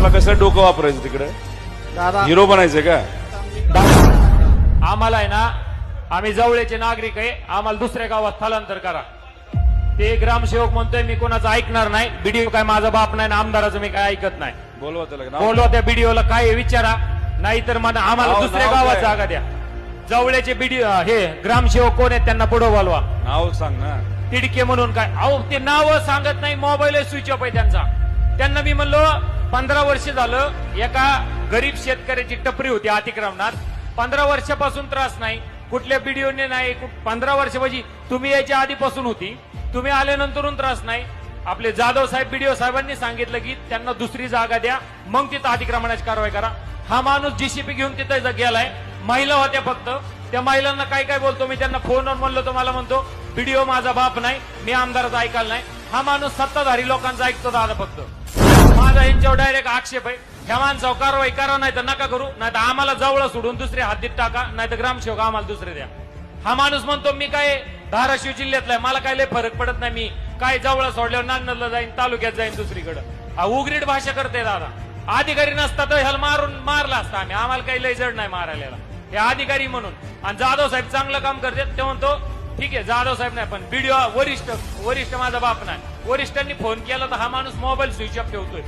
तुम्हाला कसं डोकं वापरायचं तिकडे दादा हिरो बनायचं का? आम्हाला आहे ना, आम्ही जवळचे नागरिक आहे, आम्हाला दुसऱ्या गावात स्थलांतर करा. ते ग्रामसेवक म्हणतोय मी कोणाचं ऐकणार नाही, बीडीओ काय माझा बाप नाही, आमदाराचं मी काय ऐकत नाही. बोलवा त्याला नाव बोलवा त्या बीडीओला, काय आहे विचारा, नाहीतर मला आम्हाला नाव- दुसऱ्या नाव गावात काय? जागा द्या. जवळचे बीडीओ हे ग्रामसेवक कोण आहेत त्यांना पुढे बोलवा. नाव सांग ना. तिडके म्हणून काय, अहो ते नाव सांगत नाही, मोबाईल स्विच ऑफ आहे त्यांचा. त्यांना मी म्हणलो 15 वर्ष झालं, एका गरीब शेतकऱ्याची टपरी होती अतिक्रमणात, 15 वर्षापासून त्रास नाही, कुठल्या बीडीओने नाही. 15 वर्ष म्हणजे तुम्ही यायच्या आधीपासून होती, तुम्ही आल्यानंतरून त्रास नाही. आपले जाधव साहेब बीडीओ साहेबांनी सांगितलं की त्यांना दुसरी जागा द्या, मग तिथं अतिक्रमणाची कारवाई करा. हा माणूस जीसीपी घेऊन तिथं गेलाय, महिला होत्या फक्त. त्या महिलांना काय काय बोलतो मी, त्यांना फोनवर म्हणलो तर मला म्हणतो बीडीओ माझा बाप नाही, मी आमदाराचा ऐकायला नाही. हा माणूस सत्ताधारी लोकांचा ऐकतो दादा फक्त. माझा यांच्यावर डायरेक्ट आक्षेप आहे, ह्या माणसावर कारवाई करा, नाही तर नका करू, नाही तर आम्हाला जवळ सोडून दुसऱ्या हद्दीत टाका, नाही तर ग्रामसेवक आम्हाला दुसरे द्या. हा माणूस म्हणतो मी काय धाराशिव जिल्ह्यातला आहे, मला काय लय फरक पडत नाही, मी काय जवळ सोडल्यावर नांदला जाईन, तालुक्यात जाईन दुसरीकडे. उघडीट भाषा करते दादा. अधिकारी नसता तर ह्याला मारला असता आम्ही, आम्हाला काही लय जड नाही मारायला, हे अधिकारी म्हणून. आणि जाधव साहेब चांगलं काम करतात, ते म्हणतो ठीक आहे जाधव साहेब नाही, पण बीडीओ वरिष्ठ माझा बाप नाही. वरिष्ठांनी फोन केला तर हा माणूस मोबाईल स्विच ऑफ ठेवतोय.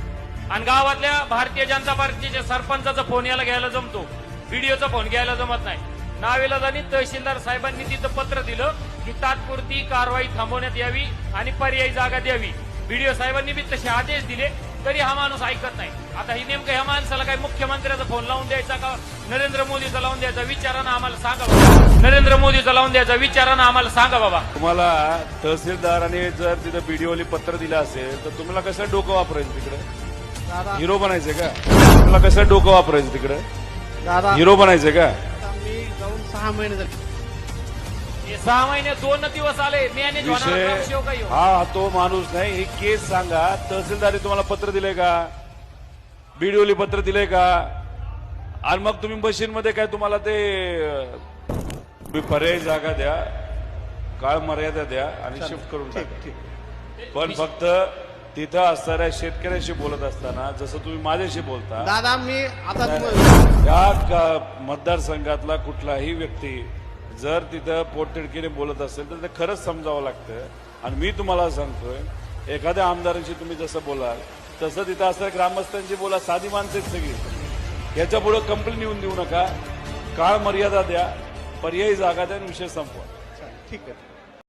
आणि गावातल्या भारतीय जनता पार्टीच्या सरपंचाचा फोन याला घ्यायला जमतो, बीडीओचा फोन घ्यायला जमत नाही. नावेलाजानी तहसीलदार साहेबांनी तिथं पत्र दिलं की तात्पुरती कारवाई थांबवण्यात यावी आणि पर्यायी जागा द्यावी. बीडीओ साहेबांनी बी तसे आदेश दिले, तरी हा माणूस ऐकत नाही. आता ही नेमकं ह्या माणसाला काय मुख्यमंत्र्याचा फोन लावून द्यायचा का नरेंद्र मोदीचा लावून द्यायचा, विचारानं आम्हाला सांगा बाबा. नरेंद्र मोदीचा लावून द्यायचा, विचारानं आम्हाला सांगा बाबा. तुम्हाला तहसीलदाराने जर तिथं बीडीओली पत्र दिलं असेल तर तुम्हाला कसं डोकं वापरायचं तिकडे दादा हिरो बनायचं का? तुम्हाला कसं डोकं वापरायचं तिकडे दादा हिरो बनायचं का? आता मी जाऊन 6 महिने झाले. हे 6 महिने 2 दिवस आले, मॅनेज होणार विषय ग्रामसेवक आहे. हा तो माणूस नाही, ही केस सांगा. तहसीलदारी तुम्हाला पत्र दिलंय का? बीडीओली पत्र दिलंय का? आणि मग तुम्ही मशीनमध्ये काय तुम्हाला ते पर्यायी जागा द्या, काळ मर्यादा द्या आणि शिफ्ट करून टाका. पण फक्त तिथं असणाऱ्या शेतकऱ्याशी बोलत असताना जसं तुम्ही माझ्याशी बोलता, दादा मी आता या मतदारसंघातला कुठलाही व्यक्ती जर तिथं पोटतिडकीने बोलत असेल तर ते खरंच समजावं लागतं. आणि मी तुम्हाला सांगतोय, एखाद्या आमदारांशी तुम्ही जसं बोलाल तसं तिथं असणाऱ्या ग्रामस्थांशी बोला. साधी माणसं आहेत सगळी. याच्या पुढे कंप्लेंट येऊन देऊ नका, काळ मर्यादा द्या, पर्यायी जागा द्या आणि विषय संपवा. ठीक आहे.